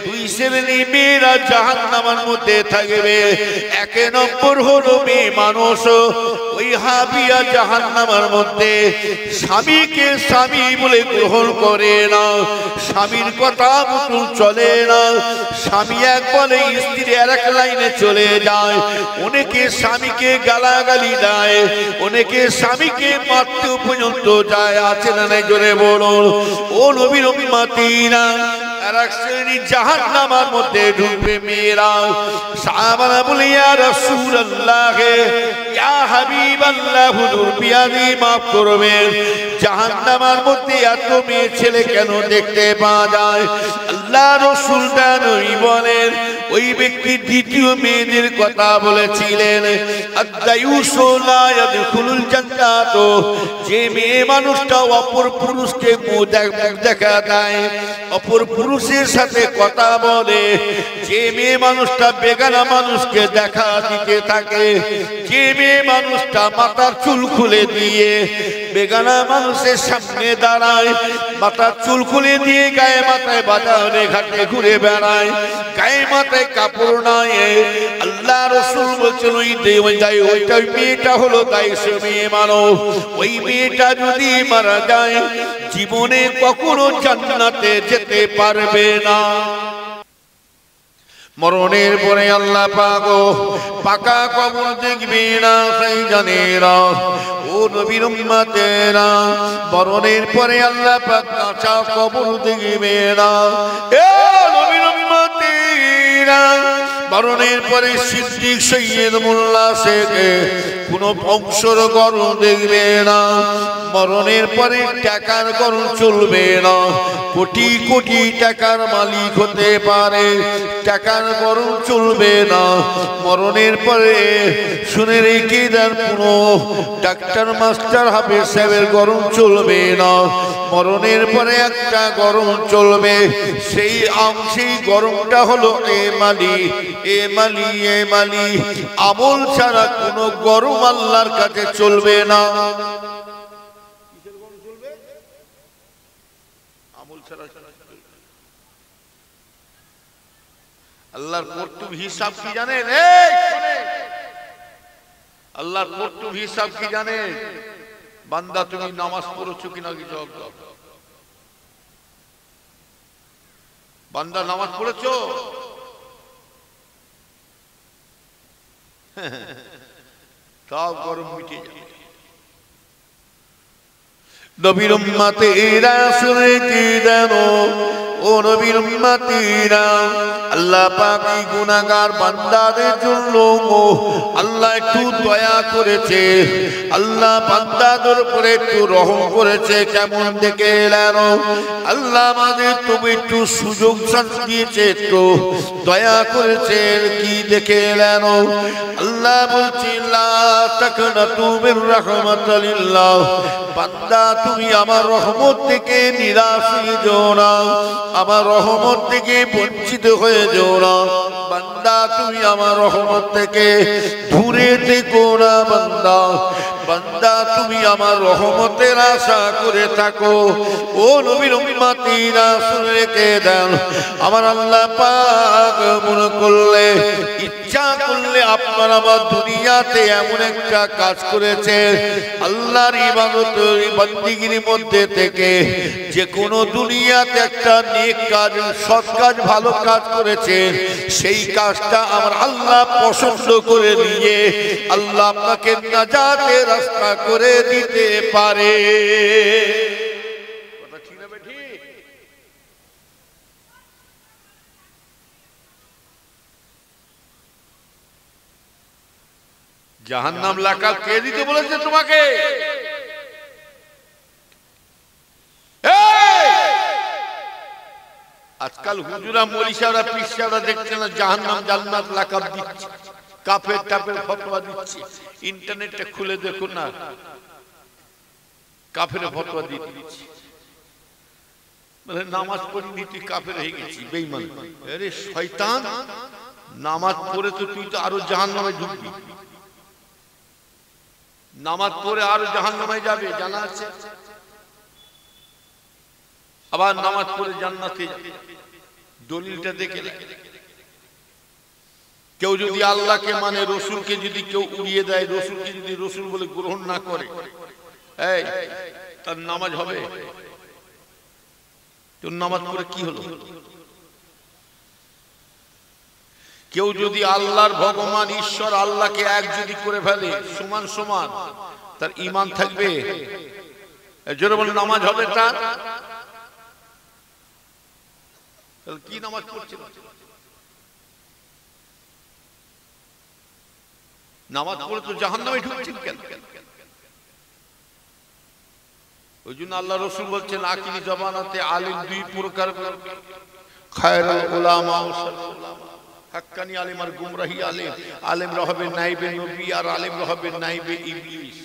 দুই শ্রেণী মেয়েরা জাহান্নামের মধ্যে থাকবে। এক নম্বর হলো মেয়ে মানুষ, ওই হাবিয়া জাহান্নামের মধ্যে স্বামীকে স্বামী বলে গ্রহণ করে না, স্বামীর কথা মতো চলে না। স্বামী এক বলে, স্ত্রী আর এক লাইনে চলে যায়। অনেকে স্বামীকে গালাগালি দেয়, অনেকে স্বামীকে মারতে পর্যন্ত যায়। আছে না নাই জোরে বলুন ও নবীর উম্মতিরা। আর এক শ্রেণী জাহান্নামের মধ্যে ঢুকবে মেয়েরা। সাহাবারা বলে, ইয়া রাসূলুল্লাহ, ইয়া হাবিবাল্লাহ, হুজুর পিয়াজি মাফ করবেন, জাহান্নামের মধ্যে এত মেয়ে ছেলে কেন দেখতে পাওয়া যায়? আল্লাহ রাসূল নবী বলেন, ওই ব্যক্তি দ্বিতীয় মেয়েদের কথা বলেছিলেন, আদ-দায়ুসু লা ইয়াদখুলুল জান্নাত, যে মেয়ে মানুষটা অপর পুরুষকে মুখ দেখা দেয়, অপর পুরুষের সাথে কথা বলে, যে মেয়ে মানুষটা বেগানা মানুষকে দেখা দিতে থাকে, যে মেয়ে মানুষটা মাথার চুল খুলে দিয়ে বেগানা মানুষের সামনে দাঁড়ায়, মাথার চুল খুলে দিয়ে গায়ে মাথায় বাজারে ঘাটে ঘুরে বেড়ায়, গায়ে মাথায় কাপড় নাই, আল্লাহ রাসূল বলছেন ওইটা মেয়েটা হলো দায়ী মেয়ে মানব। ওই মেয়েটা যদি মারা যায় জীবনে কখনো জান্নাতে যেতে পারবে না। মরণের পরে আল্লাহ পাক পাকা কবর দেখবে না, সেই জানেরা ও নবীর উম্মতেরা। মরণের পরে আল্লাহ পাক কাঁচা কবর দেখবে না, এ নবীর উম্মতেরা। মরণের পরে সিদ্দিক সৈয়দ মোল্লা শেখ কোনো বংশর গরম দেখবে না। মরণের পরে টাকার গরম চলবে না, কোটি কোটি টাকার মালিক হতে পারে, টাকার গরম চলবে না। মরণের পরে শুনে রেখে দেন, কোনো ডাক্তার মাস্টার হাফেজ সাহেবের গরম চলবে না। মরণের পরে একটা গরম চলবে, সেই গরমটা হলো এ মালি, এ মালি, এ মালি। আমল ছাড়া কোনো গরম আল্লাহর কাছে চলবে না। আমল ছাড়া আল্লাহর কর্তব্য হিসাব কি জানেন? আল্লাহর কর্তব্য হিসাব কি জানেন? বান্দা তুমি নামাজ পড়েছো কিনা কি জবাব দাও। বান্দা নামাজ পড়েছো? সব গরম মিটে যাবে। নবীর উম্মতেরা শুনে কি জানো, ও নবীর উম্মতেরা, আল্লাহ পাক এই গুনাহগার বান্দাদের জন্য আল্লাহ একটু দয়া করেছে, আল্লাহ বান্দাদের উপরে একটু রহম করেছে। কেমন দেখে এলেন? আল্লাহ আমাদের তুমি একটু সুযোগ দিয়েছে, একটু দয়া করেছে। কি দেখে এলেন? আল্লাহ বলছে, লা তাকনাতু মির রাহমাতিল্লাহ, বান্দা তুমি আমার রহমত থেকে নিরাশ হয়ে যেও না, আমার রহমত থেকে বঞ্চিত হয়ে যেও না। বান্দা তুমি আমার রহমত থেকে দূরে থেকো না। বান্দা বান্দা তুমি আমার রহমতের আশা করে থাকো। ও নবীর উম্মতিরা শুনে রেখে দেন, আমার আল্লাহ পাক মনে করলে, ইচ্ছা করলে আপনার আমার দুনিয়াতে এমন একটা কাজ করেছে, আল্লাহর ইবাদত বান্দিগির মধ্যে থেকে যে কোনো দুনিয়াতে একটা নেক কাজ, সৎ কাজ, ভালো কাজ করেছে, সেই কাজটা আমার আল্লাহ পছন্দ করে নিয়ে আল্লাহ আপনাকে নাজাতের রাস্তা করে দিতে পারে। কথা ঠিক না বেঠি? জাহান্নাম লাকাল কে দিতে বলেছে তোমাকে? আজকাল হুজুরা মরিশারা পিসারা দেখছে না জাহান্নাম জান্নাত লাকাব দিচ্ছে, কাফের টাফের ফতোয়া দিচ্ছে। ইন্টারনেটটা খুলে দেখুন না, কাফের ফতোয়া দিচ্ছে। মানে নামাজ পড়িনি তুই কাফের হয়ে গেছি, বেঈমান। আরে শয়তান, নামাজ পড়ে তো তুই তো আরো জাহান্নামে ঢুকবি। নামাজ পড়ে আরো জাহান্নামে যাবে, জানা আছে। আবার নামাজ পড়ে জান্নাতে যাবে। দলিলটা দেখে কেউ যদি আল্লাহকে মানে, রসুলকে যদি কেউ উড়িয়ে দেয়, রসুলকে যদি রসুল বলে গ্রহণ না করে, এই তার নামাজ হবে? তোর নামাজ পড়ে কি হলো? কেউ যদি আল্লাহর ভগবান ঈশ্বর আল্লাহকে এক যদি করে ফেলে, সমান সমান, তার ঈমান থাকবে? জোরে বলে নামাজ হবে তার? তাহলে কি নামাজ পড়ছে? নামাজ পড়ে তো জাহান্নামে ঢুকছেন কেন? ওই জন্য আল্লাহ রসুল বলছেন আখিরি জমানাতে আলিম দুই প্রকার, খায়রুল উলামা ওয়া শাররুল উলামা। হাক্কানি আলেম আর গুমরাহি আলেম। আলেমরা হবে নাইবে নবী আর আলেমরা হবে নাইবে ইবলিস।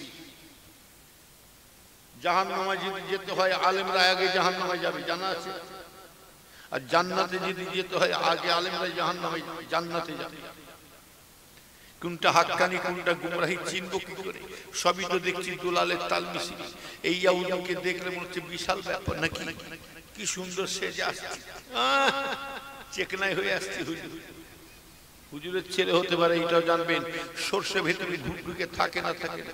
জাহান্নামে যদি যেতে হয় আলেমরা আগে জাহান্নামে যাবে, জানা আছে? আর জান্নাতে যদি যেতে হয় আগে আলেমরা জান্নাতে যাবে। কোনটা হাক্কানি কোনটা গুমরাহি চিনব কি করে? সবই তো দেখছি দুলালের তাল মিছিল। এই ইয়াহুদিকে দেখলে মনে হচ্ছে বিশাল ব্যাপার নাকি, কি সুন্দর সেজে আসছে, চেকনাই হয়ে আসছে। হুজুরের ছেলে হতে পারে, এটাও জানবেন। সর্ষে ভেতরে ঢুকে থাকে না থাকে না,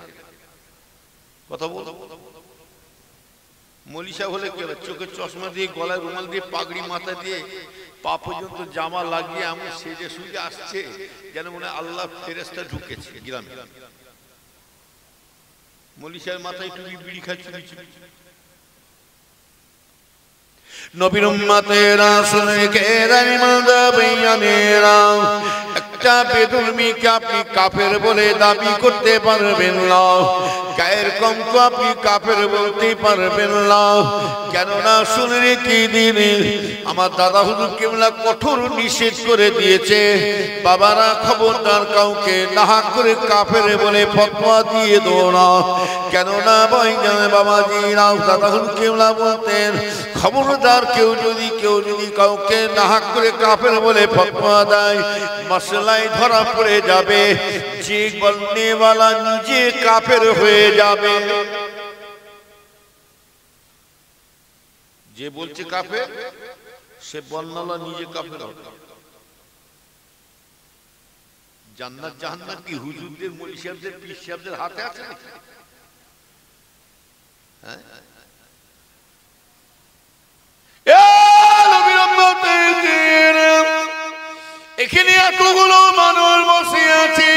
কথা বল। মলিশা হলে কি হবে? চোখে চশমা দিয়ে, গলায় রুমাল দিয়ে, পাগড়ি মাথা দিয়ে, পা পর্যন্ত জামা লাগিয়ে এমন সেজে সুজে আসছে যেন মনে আল্লাহ ফেরেশতা ঢুকেছে গ্রামে। মলিশার মাথায় টুপি, বিড়ি খাচ্ছে। নবীর উম্মতেরা শুনে কেরানি মাদা বেয়ানেরা, একটা বেদুর্মীকে আপনি কাফের বলে দাবি করতে পারবেন না, গায়ের কমকে আপনি কাফের বলতে পারবেন না। কেননা শুনে রেখে দিন, আমার দাদা হুজুর কিবলা কঠোর নিষেধ করে দিয়েছে, বাবারা খবরদার কাউকে নাহাক করে কাফের বলে ফতোয়া দিয়ে দাও না। কেননা ভাইজান বাবাজিরা, দাদা হুজুর কিবলা বলতেন খবরদার কেউ যদি কাউকে নাহাক করে কাফের বলে ফতোয়া দেয়, মশলায় ধরা পড়ে যাবে, যে বলনেওয়ালা নিজে কাফের হয়ে যাবে। যে বলছে কাফের, সে বলনাওয়ালা নিজে কাফের হবে। জান্নাত জাহান্নাম কি হুজুরদের, মৌলভী সাহেবদের, পীর সাহেবদের হাতে আছে নাকি? হ্যাঁ, এখানে এতগুলো মানুষ বসে আছে,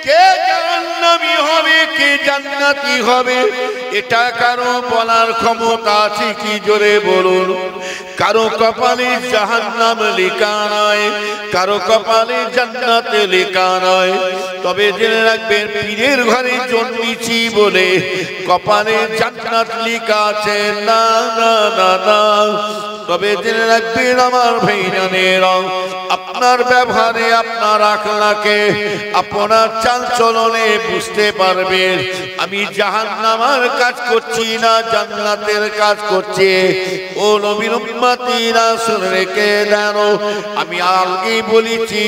কে জাহান্নামী হবে কে জান্নাতি হবে এটা কারো বলার ক্ষমতা আছে কি? জোরে বলুন। কারো কপালে জাহান্নাম লেখা নয়, কারো কপালে জান্নাতে লেখা নয়। তবে জেনে রাখবেন, পীরের ঘরে জন্মেছি বলে কপালে জান্নাত লেখা আছে না, না না না। তবে জেনে রাখবেন আমার ভাইজানেরা, আপনার ব্যবহারে, আপনার আখলাকে, আপনার চালচলনে বুঝতে পারবেন আমি জাহান্নামের কাজ করছি না জান্নাতের কাজ করছি। ও নবীর উম্মতিরা শুনে রেখে জানো, আমি আগে বলেছি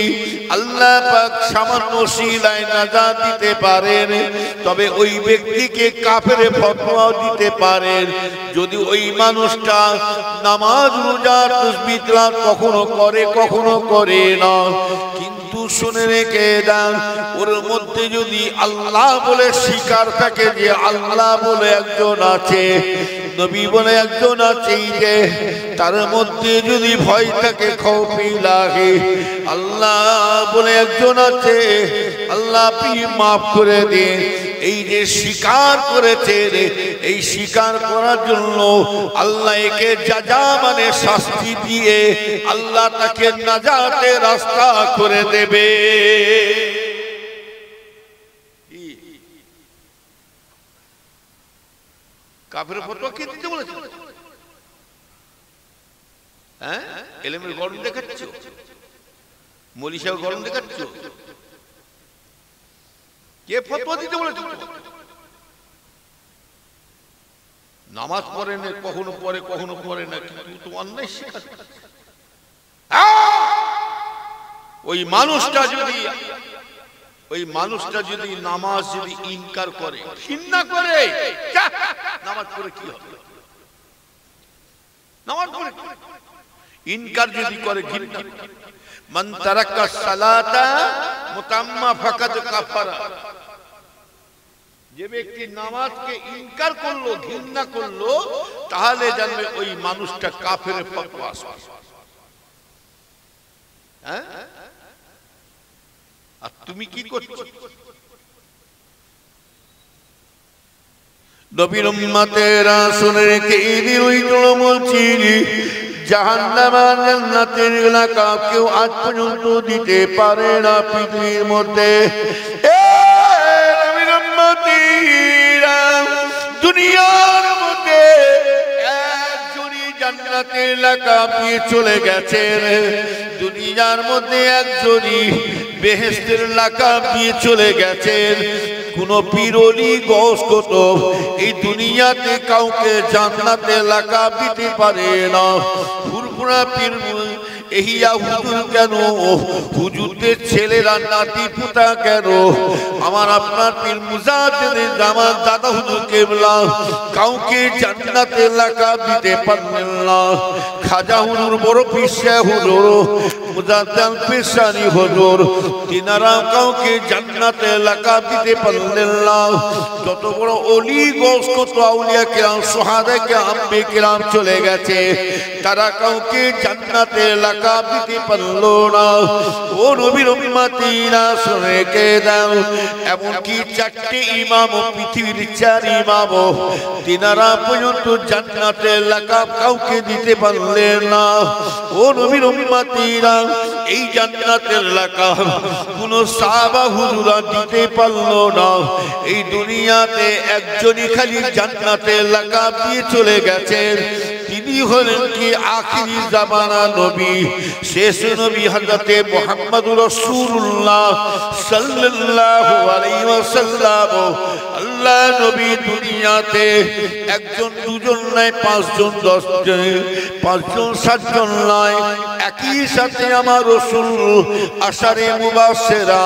আল্লাহ পাক সামান্য শিলায় নাজাত দিতে পারেন, তবে ওই ব্যক্তিকে কাফের ফতোয়া দিতে পারেন যদি ওই মানুষটা নামাজ রোজা তাসবিহ তিলাওয়াত কখনো করে কখনো করে না। কিন্তু শুনে রেখে দেন, ওর মধ্যে যদি আল্লাহ বলে স্বীকার থাকে যে আল্লাহ বলে একজন আছে, নবী বলে একজন আছে, যে তার মধ্যে যদি ভয় থাকে, খৌফি লাগে, আল্লাহ বলে একজন আছে, আল্লাহ আপনি মাফ করে দিন, এই যে স্বীকার করেছে, এই স্বীকার করার জন্য আল্লাহ একে যাজা মানে শাস্তি দিয়ে আল্লাহ তাকে নাজাতের রাস্তা করে দেবে। কাফের ফতোয়া কে দিতে বলেছে? হ্যাঁ, এলেমের গরম দেখাচ্ছ, মৌলভী সাহেব গরম দেখাচ্ছ, কে ফতোয়া দিতে বলেছে? নামাজ পড়ে না, কখনো পড়ে কখনো পড়ে না, কিন্তু তো অন্যায় শেখাচ্ছে। ওই মানুষটা যদি নামাজ যদি ইনকার করে, ঘৃণা করে, নামাজ পড়ে কি হবে? নামাজ পড়ে ইনকার যদি করে ঘৃণা, মান তারাকা সালাতা মুতাম্মা ফাকাদ কাফারা, যে ব্যক্তি নামাজকে ইনকার করলো, ঘৃণা করলো, তাহলে জানবে ওই মানুষটা কাফের ফতোয়া। হ্যাঁ, আর তুমি কি করছো? নবীর উম্মতেরা শুনে রেখে এই ওইগুলো বলছি, জাহান্নাম আর জান্নাতের এলাকা কেউ আজ পর্যন্ত দিতে পারে না পৃথিবীর মধ্যে। নবীর উম্মতেরা দুনিয়ার মধ্যে একজনই জান্নাতের এলাকা পেয়ে চলে গেছেন, দুনিয়ার মধ্যে একজনই বেহেশতের এলাকা পেয়ে চলে গেছেন। কোন পীরলি গৌস কুতুব এই দুনিয়াতে কাউকে জান্নাতে এলাকা দিতে পারে না। ফুরফুরা পীর এহিয়া হুজুর কেন, হুজুরদের ছেলেরা নাতি পুতা কেন, আমার আপনার পীর মুজাদ্দিদ জামাল দাদা হুজুর কেবলা কাউকে জান্নাতে এলাকা দিতে পারলেন না। খাজা হুজুর বড় পীর শাহ হুজুর মুজাদ্দিদ পেশানি হুজুর তিনারা কাউকে জান্নাতে এলাকা দিতে পারলেন না। যত বড় ওলি গৌস কত আউলিয়া কিরাম সুহাদা কিরাম কিরাম চলে গেছে, তারা কাউকে জান্নাতে এলাকা দিতে পারলো না। ও নবীর উম্মতিরা শুনে কে দাও, এমনকি চারটি ইমাম, পৃথিবীর চার ইমাম, তিনারা পর্যন্ত জান্নাতে এলাকা কাউকে দিতে পারলেন না। ও নবীর উম্মতিরা এই জান্নাতের এলাকা কোন সাহাবা হুজুরা দিতে পারলো না। এই দুনিয়াতে একজনই খালি জান্নাতের এলাকা দিয়ে চলে গেছেন, তিনি হলেন কি আখিরি জামানা নবী, শেষ নবী হযরতে মুহাম্মদুর রাসূলুল্লাহ সাল্লাল্লাহু আলাইহি ওয়াসাল্লাম। আল্লাহ নবী দুনিয়াতে একজন দুজন নয়, পাঁচজন দশজন, পাঁচজন সাতজন নয়, একই সাথে আমার রাসূল আশারে মুবাশশিরা,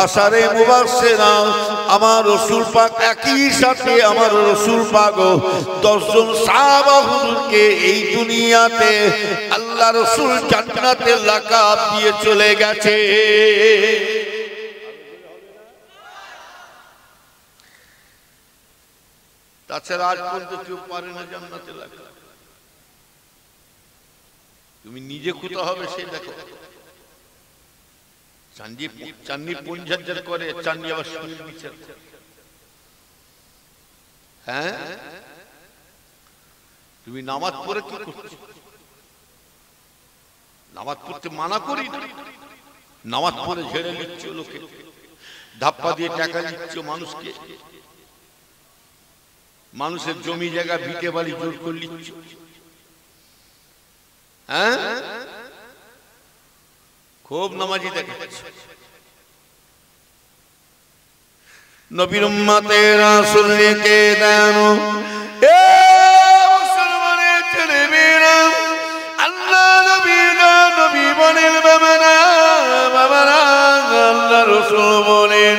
আশারে মুবাশশিরা আমার রাসূল পাক একই সাথে আমার রাসূল পাক 10 জন সাহাবা হুজুরকে এই দুনিয়াতে আল্লাহ রাসূল জান্নাতের লাকাব দিয়ে চলে গেছে। তাছাড়া আজ পর্যন্ত কেউ পারে না জান্নাতের লাকাব। তুমি নিজে খুঁজতে হবে, সেই দেখো চান্নি পঞ্চাজ্জার করে, চান্নি আবার শরীর বিচার। হ্যাঁ, তুমি নামাজ পড়ে কি করছো? নামাজ পড়তে মানা করি, নামাজ পড়ে ঝেড়ে নিচ্ছ লোকে, ধাপ্পা দিয়ে টাকা দিচ্ছ মানুষকে, মানুষের জমি জায়গা ভিটে বাড়ি জোর করে নিচ্ছ। হ্যাঁ, খুব নামাজি দেখাচ্ছে। নবীর উম্মতেরা শুনে কে দেন, এ মুসলমানের ছেলেমেয়েরা, আল্লাহ নবী বলেন বাবারা, বাবারা আল্লাহ রাসূল বলেন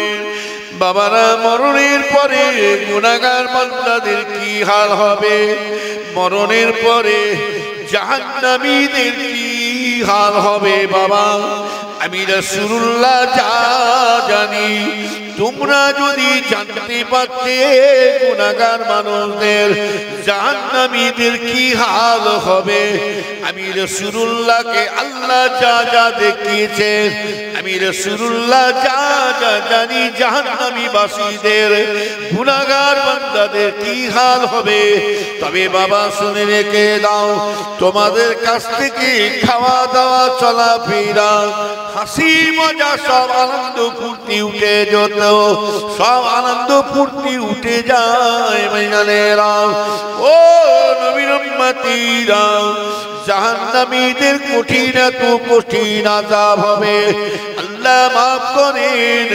বাবারা, মরণের পরে গুনাহগার বান্দাদের কি হাল হবে, মরণের পরে জাহান্নামীদের কি হাল হবে। বাবা আমি রাসূলুল্লাহ যা জানি, তোমরা যদি জানতে পারতে গুনাহগার মানুষদের জাহান্নামীদের কি হাল হবে। আমি রাসূলুল্লাহকে আল্লাহ যা যা দেখিয়েছেন, আমি রাসূলুল্লাহ যা যা জানি জাহান্নামী বাসীদের গুনাহগার বান্দাদের কি হাল হবে। তবে বাবা শুনে রেখে দাও, তোমাদের কাছ থেকে খাওয়া দাওয়া চলাফেরা হাসি মজা সব আনন্দ ফুর্তি উঠে যেত, সব আনন্দ ফুর্তি উঠে যায় মাইনানেরা। ও নবীর উম্মতিরা, জাহান্নামীদের কঠিন এত কঠিন আযাব হবে, আল্লাহ মাফ করেন।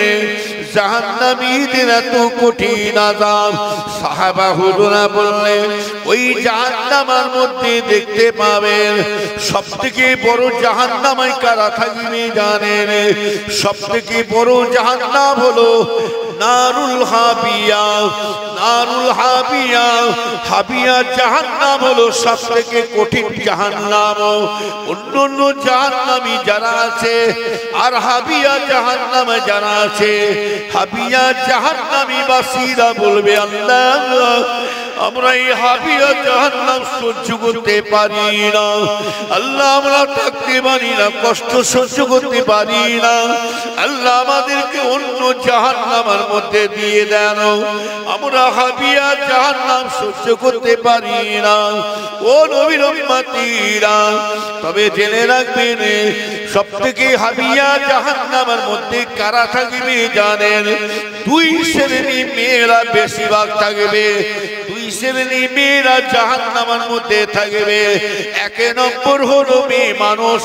জাহান্নামীদের এত কঠিন আযাব, সাহাবা হুজুরা বললেন ওই জাহান্নামের মধ্যে দেখতে পাবেন সবথেকে বড় জাহান্নামে কারা থাকবে জানেন? সবথেকে বড় জাহান্নাম হলো নারুল হাবিয়া। নারুল হাবিয়া, হাবিয়া জাহান্নাম হলো সবথেকে কঠিন জাহান্নাম। অন্যান্য জাহান্নামী যারা আছে আর হাবিয়া জাহান্নামে যারা আছে, হাবিয়া জাহান্নামী বাসীরা বলবে আল্লাহ আমরা এই হাবিয়া জাহান্নাম সহ্য করতে পারি না, আল্লাহ আমরা থাকতে পারি না, কষ্ট সহ্য করতে পারি না, আল্লাহ আমাদেরকে অন্য জাহান্নামের মধ্যে দিয়ে দেন, আমরা হাবিয়া জাহান্নাম সহ্য করতে পারি না। ও নবীর উম্মতিরা, তবে জেনে রাখবেন সবথেকে হাবিয়া জাহান্নামের মধ্যে কারা থাকবে জানেন? দুই শ্রেণী মেয়েরা বেশিরভাগ থাকবে। দুই শ্রেণী মেয়েরা জাহান্নামের মধ্যে থাকবে। এক নম্বর হলো মেয়ে মানুষ,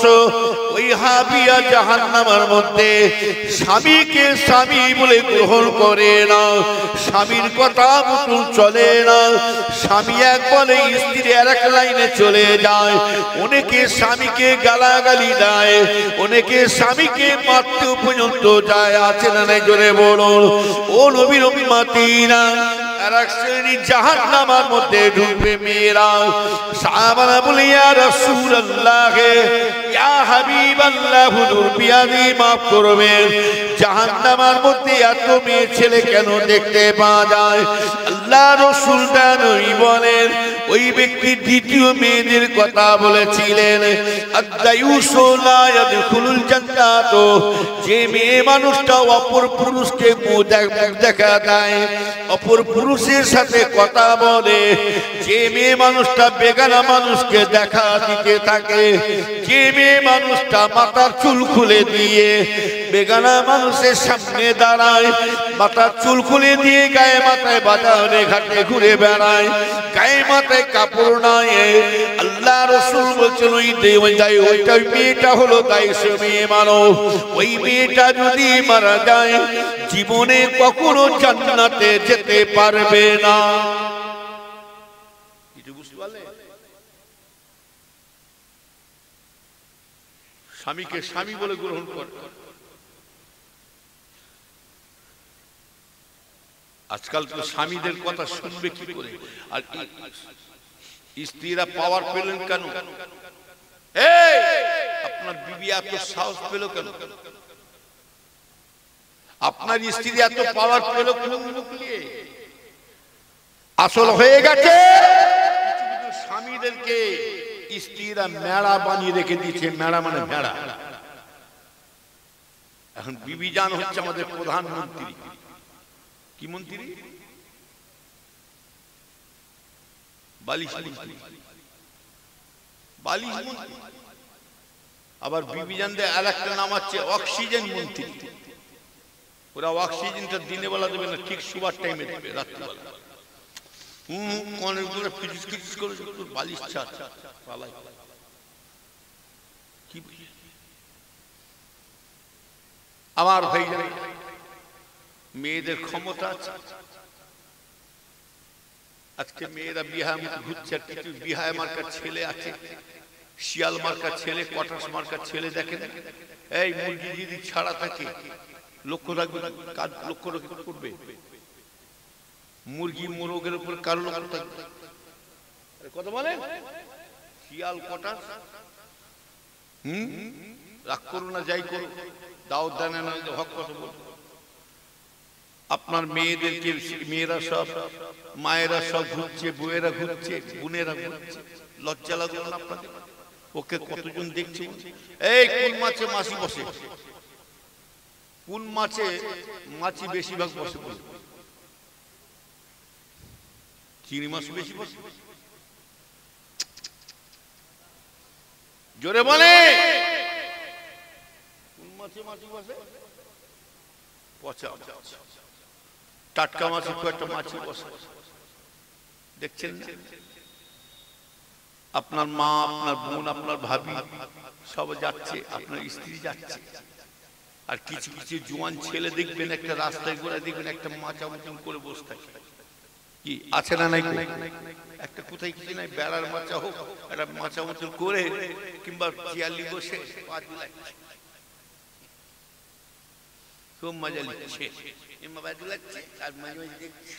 ওই হাবিয়া জাহান্নামের মধ্যে স্বামীকে স্বামী বলে গ্রহণ করে না, স্বামীর কথা মতন চলে না, স্বামী এক বলে স্ত্রী আর এক লাইনে চলে যায়, অনেকে স্বামীকে গালাগালি দেয়, অনেকে স্বামীকে মারতে পর্যন্ত যায়। আছে না নাই জোরে বলুন? ও নবীর উম্মতিরা, আরেক শ্রেণী জাহান্নামের মধ্যে ঢুকবে মেয়েরা। সাহাবারা বলে ইয়া রাসূলুল্লাহ, ইয়া হাবিবাল্লাহ, হুজুর বিয়াদি মাফ করবেন, জাহান্নামের মধ্যে এত মেয়ে ছেলে কেন দেখতে পাওয়া যায়? আল্লাহ রাসূল নবী বলেন, ওই ব্যক্তি দ্বিতীয় মেয়েদের কথা বলেছিলেন, আদ-দায়ুসু লা ইয়াদখুলুল জান্নাত, যে মেয়ে মানুষটা অপর পুরুষকে মুখ দেখা দেয়, অপর পুরুষের সাথে কথা বলে, যে মেয়ে মানুষটা বেগানা মানুষকে দেখা দিতে থাকে, যে মেয়ে মানুষটা মাথার চুল খুলে দিয়ে বেগানা মানুষের সামনে দাঁড়ায়, মাথার চুল খুলে দিয়ে গায়ে মাথায় বাজারে ঘাটে ঘুরে বেড়ায়, গায়ে মাথায় কাপড় নাই, আল্লাহ রাসূল বলছেন ওইটা মেয়েটা হলো দায়ী মেয়ে মানব। ওই মেয়েটা যদি মারা যায় জীবনে কখনো জান্নাতে যেতে পারবে না। বুঝতে পারলে? স্বামীকে স্বামী বলে গ্রহণ করে। আজকাল তো স্বামীদের কথা শুনবে কি করে? আর স্ত্রীরা পাওয়ার পেলেন কেন? আপনার বিবি এত সাহস পেল কেন? আপনার স্ত্রী এত পাওয়ার পেল কোন মুখ নিয়ে? আসল হয়ে গেছে স্বামীদেরকে স্ত্রীরা মেড়া বানিয়ে রেখে দিয়েছে। মেড়া মানে ভেড়া। এখন বিবি জান হচ্ছে আমাদের প্রধানমন্ত্রী। কি মন্ত্রী? বালিশ মন্ত্রী। বালিশ মন্ত্রী। আবার বিবি জানদের আর একটা নাম আছে অক্সিজেন মন্ত্রী। ওরা অক্সিজেনটা দিনে বেলা দেবে না, ঠিক শোবার টাইমে দেবে, রাত্রিবেলা। বালিশ ছাড় কি আমার ভাই, মেয়েদের ক্ষমতা আছে। আজকে মেয়েরা বিহায় ঘুরছে, আর কিছু বিহায় মার্কার ছেলে আছে, শিয়াল মার্কার ছেলে, কটাস মার্কার ছেলে। দেখেন এই মুরগি যদি ছাড়া থাকে লক্ষ্য রাখবে, কাজ লক্ষ্য করবে, মুরগি মোরগের উপর কারো লক্ষ্য থাকবে। কথা বলে শিয়াল কটাস, রাগ করো না, যাই করো, দাও দানে না, হক কথা বল। আপনার মেয়েদেরকে মেয়েরা সব, মায়েরা সব ঘুরছে, বউয়েরা ঘুরছে, বোনেরা ঘুরছে, লজ্জা লাগলো না আপনাদের? ওকে কতজন দেখছে? এই কোন মাছে মাছি বসে? কোন মাছে মাছি বেশিরভাগ বসে? চিংড়ি মাছ বেশি বসে? জোরে বলে কোন মাছে মাছি বসে? পচা টাটকা মাছ একটা মাছি বসে, দেখছেন না? আপনার মা, আপনার বোন, আপনার ভাবি সব যাচ্ছে, আপনার স্ত্রী যাচ্ছে, আর কিছু কিছু জোয়ান ছেলে দেখবেন একটা রাস্তায় ঘোরা দেখবেন একটা মাচা মতন করে বসে থাকে। কি আছে না নাই? একটা কোথায় কিছু নাই, বেড়ার মাচা হোক, একটা মাচা মতন করে কিংবা চিয়ালি বসে খুব মজা লিখছে, আর মাঝে মাঝে দেখছে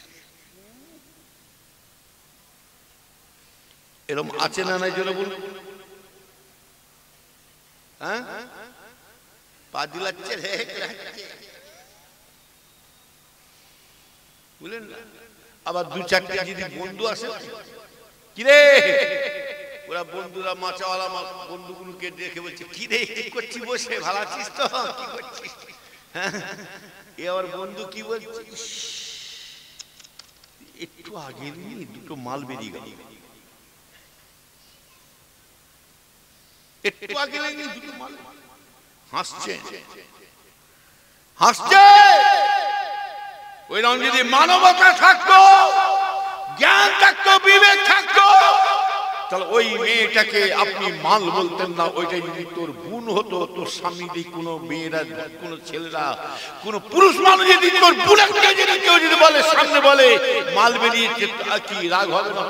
এরকম আছে না নাই জোরে বলুন। হ্যাঁ, পা দিলাচ্ছে বুঝলেন না? আবার দু চারটে যদি বন্ধু আসে, কিরে ওরা বন্ধুরা মাচাওয়ালা বন্ধুগুলোকে দেখে বলছে, কিরে কি করছি বসে, ভালো আছিস তো, কি করছিস? এ আবার বন্ধু কি বলছে, একটু আগে দুটো মাল বেরিয়ে গেল, একটু আগে দুটো মাল, হাসছে হাসছে। ওইরকম যদি মানবতা থাকতো, জ্ঞান থাকতো, বিবেক থাকতো, তাহলে ওই মেয়েটাকে আপনি মাল বলতেন না। ওইটা যদি তোর বোন হতো, তোর স্বামী দিয়ে কোনো মেয়েরা, কোনো ছেলেরা, কোনো পুরুষ মানুষ যদি তোর বোনকে যদি কেউ যদি বলে, সামনে বলে মাল বেরিয়েছে, কি রাগ হবে না?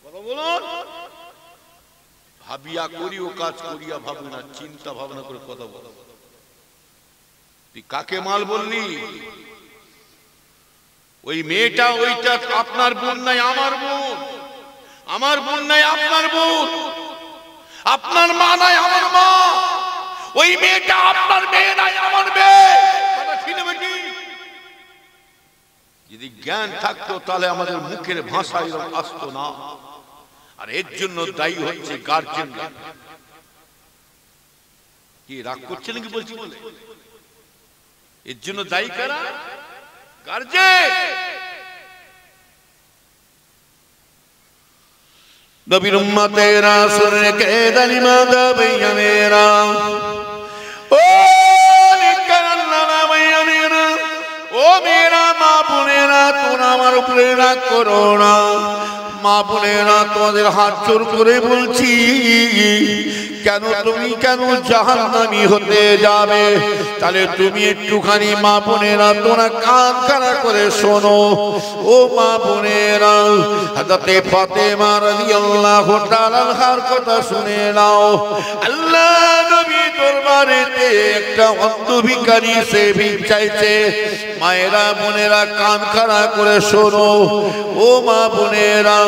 কথা বলুন। ভাবিয়া করিও কাজ, করিয়া ভাবো না, চিন্তা ভাবনা করে কথা বল। তুই কাকে মাল বললি? ওই মেয়েটা, ওইটা আপনার বোন নাই আমার বোন, আমার বোন নাই আপনার বোন, আপনার মা নাই আমার মা, ওই মেয়েটা আপনার মেয়ে নাই আমার মেয়ে। যদি জ্ঞান থাকতো তাহলে আমাদের মুখের ভাষা এরকম আসতো না। আর এর জন্য দায়ী হচ্ছে গার্জেন। কি রাগ করছে নাকি বলছি বলে? এর জন্য দায়ী কারা? গার্জেন। নবীর উম্মতেরা শুনে কে দালিমা দাবিয়া মেরা, ও নিকাল্লামা মাইয়ানেরা, ও মেরা মা বোনেরা, তোমরা আমার উপরে রাগ করো না। মা বোনেরা, তোমাদের হাত জোর করে বলছি, কেন তুমি কেন জাহান্নামী হতে যাবে? তাহলে তুমি একটুখানি মা বোনেরা তোমরা কান খাড়া করে শোনো। ও মা বোনেরা, হযরতে ফাতেমা রাদিয়াল্লাহু তাআলা আনহার কথা শুনে নাও। আল্লাহ নবী দরবারেতে একটা অন্ধ ভিখারি সে ভিক চাইছে। মায়েরা বোনেরা কান খাড়া করে শোনো। ও মা বোনেরা,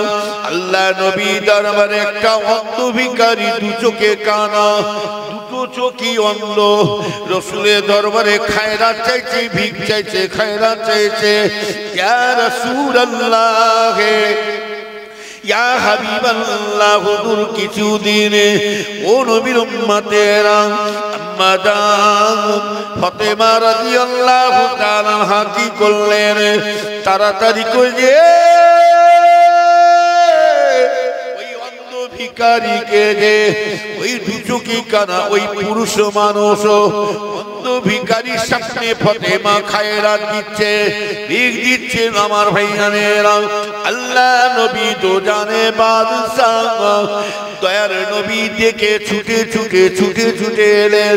আল্লাহ নবী দরবারে একটা অন্ধ ভিখারি, দু চোখে কানা, দুটো চোখই অন্ধ, রাসূলের দরবারে খায়রাত চাইছে, ভিক চাইছে, খায়রাত চাইছে। ইয়া রাসূলুল্লাহ, ইয়া হাবিবাল্লাহ, হুজুর কিছুদিন ও নবীর উম্মতেরা, আম্মা জান ফাতেমা রাদিয়াল্লাহু তাআলা কি করলেন? তাড়াতাড়ি করে ভিখারিকে যে, ওই দুচোখী কানা ওই পুরুষ মানুষ অন্ধ ভিখারির সামনে ফাতেমা খায়রাত দিচ্ছে, ভিক দিচ্ছে। আমার ভাইয়ানেরা, আল্লাহ নবী তো জানে বাদশাহ, দয়ার নবী দেখে ছুটে ছুটে ছুটে ছুটে এলেন।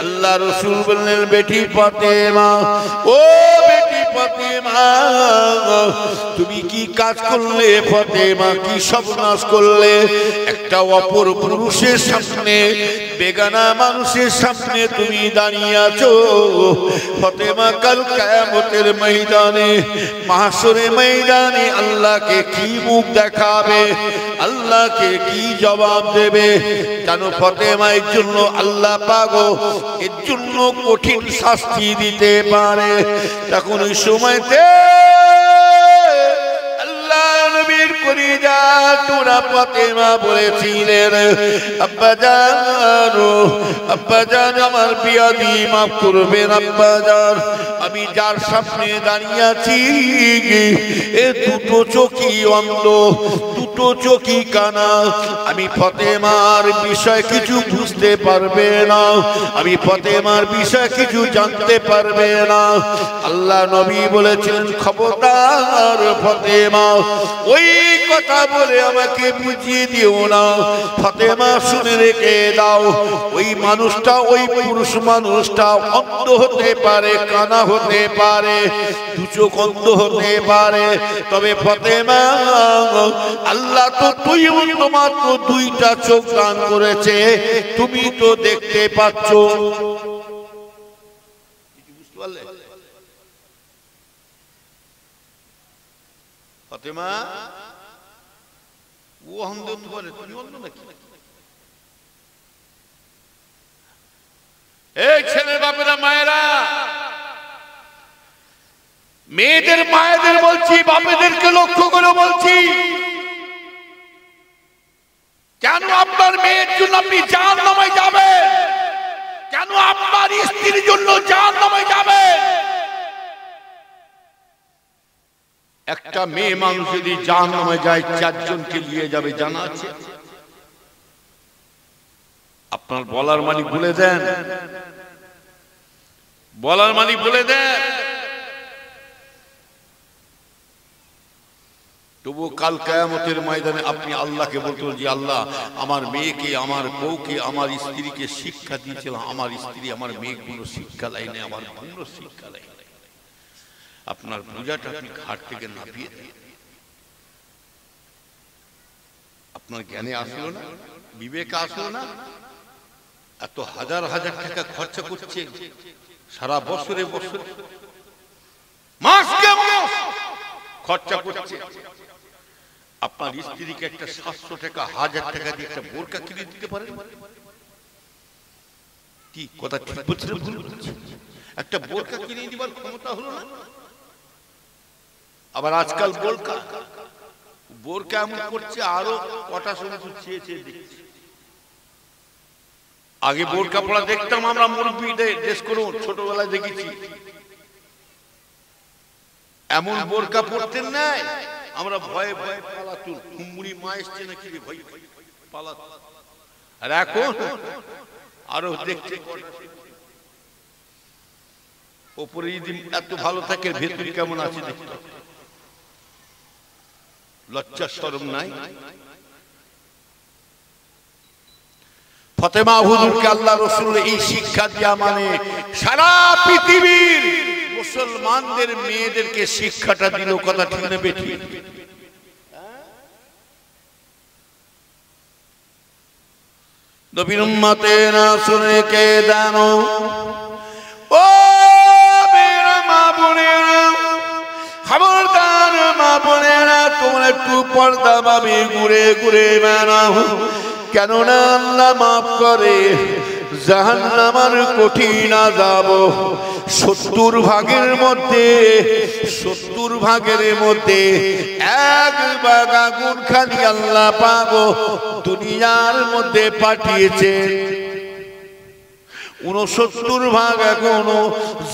আল্লাহ রাসূল বললেন, বেটি ফাতেমা, ও বেটি ফাতেমা, তুমি কি কাজ করলে ফাতেমা? কি সর্বনাশ করলে? একটা অপর পুরুষের সামনে, বেগানা মানুষের সামনে তুমি দাঁড়িয়ে আছো। ফাতেমা কাল কিয়ামতের ময়দানে, মাহশরের ময়দানে আল্লাহকে কি মুখ দেখাবে? আল্লাহকে কি জবাব দেবে? জানো ফাতেমা, এর জন্য আল্লাহ পাক এর জন্য কঠিন শাস্তি দিতে পারে। তখন ওই সময়তে নবীর কলিজা টুনা ফাতেমা বলেছিলেন, আব্বাজান, আব্বাজান, আমার বিয়াদি মাফ করবেন আব্বাজান, আমি যার সামনে দাঁড়িয়ে আছি এ দুটো চোখই অন্ধ, দুটো চোখই কানা। আমি ফাতেমার বিষয় কিছু বুঝতে পারবে না, আমি ফাতেমার বিষয় কিছু জানতে পারবে না। আল্লাহ নবী বলেছিলেন, খবরদার ফাতেমা, ওই কথা বলে আমাকে বুঝিয়ে দিও না। ফাতেমা শুনে রেখে দাও, ওই মানুষটা, ওই পুরুষ মানুষটা অন্ধ হতে পারে, কানা হতে পারে, দু চোখ অন্ধ হতে পারে, তবে ফাতেমা আল্লাহ তো তুই মাত্র দুইটা চোখ দান করেছে, তুমি তো দেখতে পাচ্ছ। বুঝতে পারলে ফাতেমা? ও অন্ধ করে, তুমি অন্ধ নাকি? এই ছেলে বাপেরা, মায়েরা, মেয়েদের মায়েদের বলছি, বাপেদেরকে লক্ষ্য করে বলছি, কেন আপনার মেয়ের জন্য আপনি জাহান্নামে যাবেন? কেন আপনার স্ত্রীর জন্য জাহান্নামে যাবেন? একটা মেয়ে মানুষ যদি জাহান্নামে যায়, 4 জনকে নিয়ে যাবে, জানা আছে? আপনার বলার মানি বলে দেন, বলার মানি বলে দেন। তবু কাল কিয়ামতের ময়দানে আপনি আল্লাহকে বলতেন যে আল্লাহ, আমার মেয়েকে, আমার বউকে, আমার স্ত্রীকে শিক্ষা দিয়েছিলাম, আমার স্ত্রী আমার মেয়ে কোনো শিক্ষা লাই না, আমার কোনো শিক্ষা লাই না। আপনার পূজাটা আপনি ঘাট থেকে নামিয়ে দেন। আপনার জ্ঞানে আসলো না, বিবেকে আসলো না? এত হাজার হাজার টাকা খরচা করছে সারা বছরে বছরে, মাসকে মাস খরচা করছে। আপনার স্ত্রীকে একটা 700 টাকা, 1000 টাকা দিয়ে একটা বোরকা কিনে দিতে পারেন? কি কথা ঠিক বলছে, ভুল বলছে? একটা বোরকা কিনে দিবার ক্ষমতা হলো না? আবার আজকাল বোরকা এমন করছে, আরো কটা শুনছি চেয়ে চেয়ে দেখছি। আগে বোরকা পড়া দেখতাম আমরা, মুরব্বীদের দেশ করুন, ছোটবেলায় দেখেছি। এমন বোরকা পড়তেন না, আমরা ভয়ে ভয়ে পালাতুম, হুমুড়ি মা এসছে নাকি রে ভয় পালাতুম। আর এখন আরো দেখছে, ওপরে যদি এত ভালো থাকে, ভেতরে কেমন আছে দেখতে। লজ্জা শরম নাই? ফাতেমা হুজুরকে আল্লাহ রাসূল এই শিক্ষা দিয়া, মানে সারা পৃথিবীর মুসলমানদের মেয়েদেরকে শিক্ষাটা দিল। কথা ঠিক না বেঠি? নবীর উম্মতেরা শুনে কে জানো, ও মেয়েরা, মা বোনেরা, খবরদার মা বোনেরা, তোমরা একটু পর্দা ভাবে ঘুরে ঘুরে বেড়াও। কেননা আল্লাহ মাফ করে, জাহান্নামের কঠিন আযাব 70 ভাগের মধ্যে 1 ভাগ আগুন খালি আল্লাহ পাক দুনিয়ার মধ্যে পাঠিয়েছেন। 69 ভাগ এখনো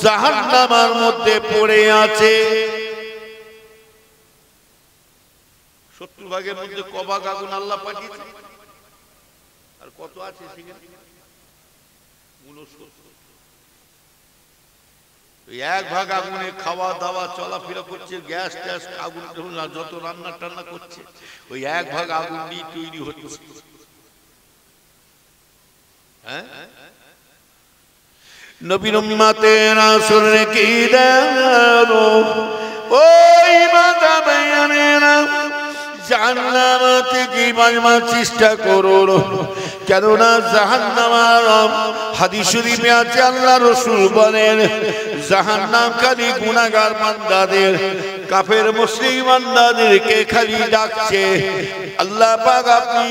জাহান্নামের মধ্যে পড়ে আছে। 70 ভাগের মধ্যে ক ভাগ আগুন আল্লাহ পাঠিয়েছে? আর কত আছে সেখানে? 1 ভাগ আগুনে খাওয়া দাওয়া চলাফেরা করছে, গ্যাস ট্যাস আগুন যত রান্না টান্না করছে, ওই 1 ভাগ আগুন দিয়ে তৈরি হচ্ছে। হ্যাঁ, নবীর উম্মতেরা শুনে কি জানো, ওই মাতা ভাইয়ানেরা, জাহান্নাম থেকে বাঁচবার চেষ্টা করো। কেননা জাহান্নামের হাদিস শরীফে আছে, আল্লাহ রাসূল বলেন, জাহান্নাম খালি গুনাহগার বান্দাদের, কাফের মুশরিক বান্দাদেরকে খালি ডাকছে। আল্লাহ পাক আপনি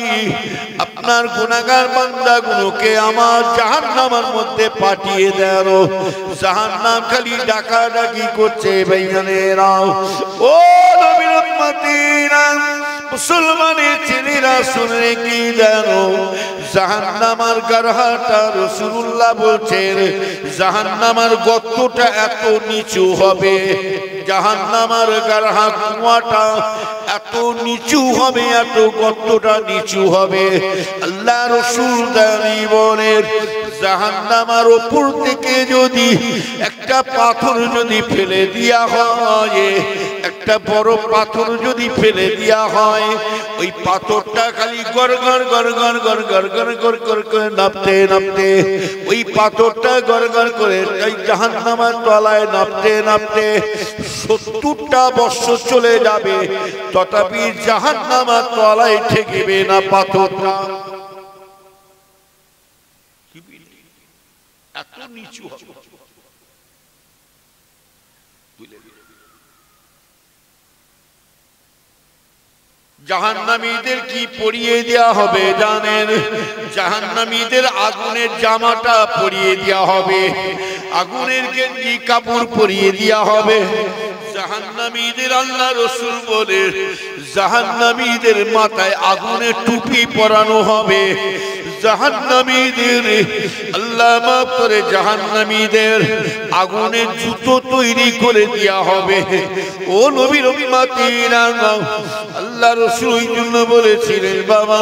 আপনার গুনাহগার বান্দাগুলোকে আমার জাহান্নামের মধ্যে পাঠিয়ে দেন। জাহান্নাম খালি ডাকাডাকি করছে। ভাইয়ানেরা, ও নবীর উম্মতেরা, মুসলমানের ছেলেরা শুনে কি জানো, জাহান্নামের গারহাটা রাসূলুল্লাহ বলছেন, জাহান্নামের গর্তটা এত নিচু হবে, জাহান্নামের গারহা কুয়াটা এত নিচু হবে, এত গর্তটা নিচু হবে। আল্লাহ রাসূল দাঁড়ি বলেন, জাহান্নামের উপর থেকে যদি একটা পাথর যদি ফেলে দেয়া হয়, একটা বড় পাথর যদি ফেলে দেয়া হয়, ওই পাথরটা খালি গড়গড় গড়গড় গড়গড় গড়গড় করে নামতে নামতে, ওই পাথরটা গড়গড় করে এই জাহান্নামের তলায় নামতে নামতে 70টা বছর চলে যাবে, তথাপি জাহান্নামের তলায় ঠেকবে না পাথরটা। এত নিচু হবে। জাহান্নামীদের কি পরিয়ে দেয়া হবে জানেন? জাহান্নামীদের আগুনের জামাটা পরিয়ে দেয়া হবে, আগুনের গেঞ্জি কাপড় পরিয়ে দেয়া হবে। জাহান্নামীদের আল্লাহ রাসূল বলে জাহান্নামীদের মাথায় আগুনের টুপি পরানো হবে। জাহান্নামীদের আল্লাহ মাফ করে জাহান্নামীদের আগুনের জুতো তৈরি করে দেয়া হবে। ও নবীর উম্মতিরা, আল্লাহ রাসূল ওই জন্য বলেছিলেন বাবা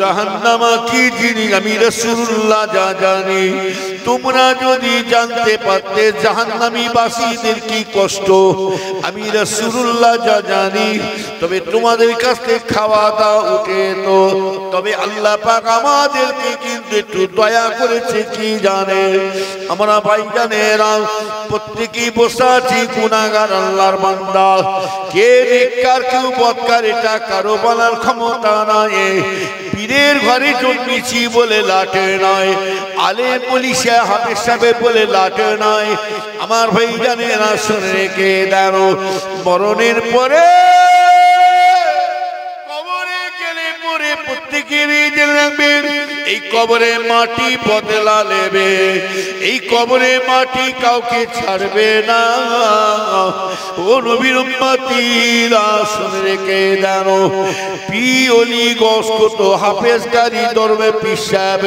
জাহান্নামা কি জিনিস আমি রাসূলুল্লাহ যা জানি, তোমরা যদি জানতে পারতে জাহান্নামী বাসীদের কি কষ্ট আমি রাসূলুল্লাহ যা জানি, তবে তোমাদের কাছ থেকে খাওয়া দাওয়া উঠে তো। তবে আল্লাহ পাক আমাদেরকে কিন্তু একটু দয়া করেছে কি জানে? আমরা ভাইজানেরা প্রত্যেকেই বসে আছি গুনাহগার আল্লাহর বান্দা, কে নেককার কেউ বদকার এটা কারো বলার ক্ষমতা নাই। পীরের ঘরে জন্মেছি বলে লাটে নয়, আলেম বলি হাফেজ সাহেব বলে লাটে নয়। আমার ভাইজানেরা শুনে রেখে দাও, মরণের পরে কবরে গেলে পরে প্রত্যেকেরই জানবেন এই কবরে মাটি বদলা নেবে, এই কবরে মাটি কাউকে ছাড়বে না। ও নবীর উম্মতিরা শুনে রেখে দাও, পিওলি গোস্ত হাফেজ গাড়ি দরবে পিসাব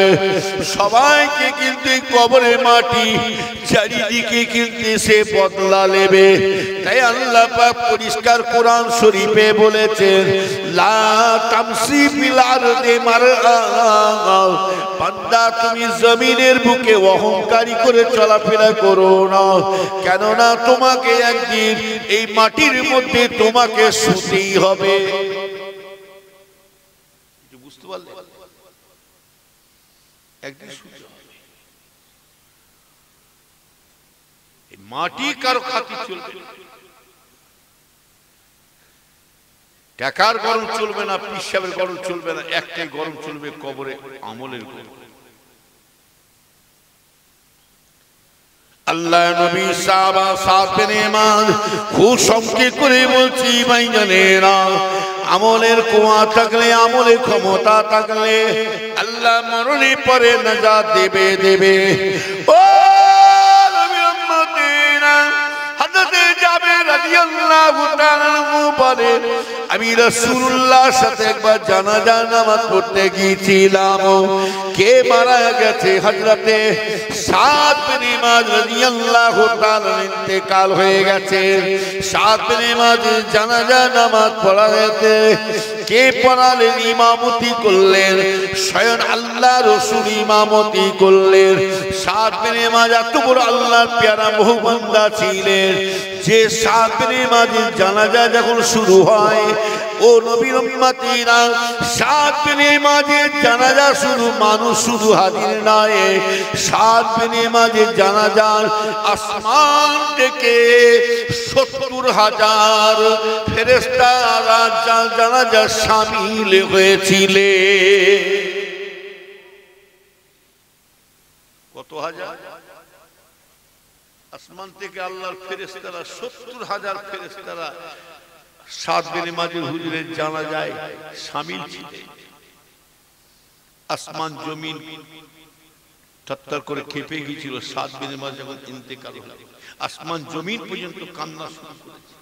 সবাইকে কিন্তু এই কবরে মাটি চারিদিকে কিন্তু সে বদলা নেবে। তাই আল্লাহ পাক পরিষ্কার কোরআন শরীফে বলেছেন লা তামসি ফিল আরদি মারআ, বান্দা তুমি জমিনের বুকে অহংকারী করে চলাফেরা করো না, কেননা তোমাকে একদিন এই মাটির মধ্যে তোমাকে শুতেই হবে। বুঝতে পারলে? একদিন শুতে হবে। এই মাটি কারো খাতির চলবে না, টাকার গরম চলবে না, পিসাবের গরম চলবে না, একটাই গরম চলবে কবরে আমলের গরম। আল্লাহ নবী সাহাবা সাথে মান খুব সংক্ষেপ করে বলছি ভাইজানেরা, আমলের কুয়া থাকলে আমলের ক্ষমতা থাকলে আল্লাহ মরণে পরে নাজাত দেবে দেবে। ও নবী উম্মতিরা, হযরত জাবের রাদিয়াল্লাহু তাআলা বলেন আমি রাসূলুল্লাহর সাথে একবার জানাজা নামাজ পড়তে গিয়েছিলাম। কে মারা গেছে? হযরতে সাদ বিন মায রাদিয়াল্লাহু তাআলা ইন্তেকাল হয়ে গেছে। সাদ বিন মায জানাজা নামাজ পড়াতে কে পড়ালেন? ইমামতি করলেন স্বয়ং আল্লাহ রাসূল ইমামতি করলেন। সাদ বিন মায এত বড় আল্লাহর পেয়ারা বহুবান্দা ছিলেন যে সাদ বিন মাযের জানাজা যখন শুরু হয়, ও নবীর উম্মতিরা, সাদ বিন মাযের জানাজা শুরু মানুষ শুধু হাজির নয়, সাদ বিন মাযের জানাজার আসমান থেকে ৭০,০০০ ফেরেশতারা জানাজা শামিল হয়েছিলেন। কত হাজার? আসমান থেকে আল্লাহর ফেরেশতারা ৭০,০০০ ফেরেশতারা সাদ বিন মাযের হুজুরের জানাজায় শামিল ছিলেন। আসমান জমিন থরথর করে কেঁপে গিয়েছিল সাদ বিন মায যখন ইন্তেকাল হলো। আসমান জমিন পর্যন্ত কান্না শুরু করেছে।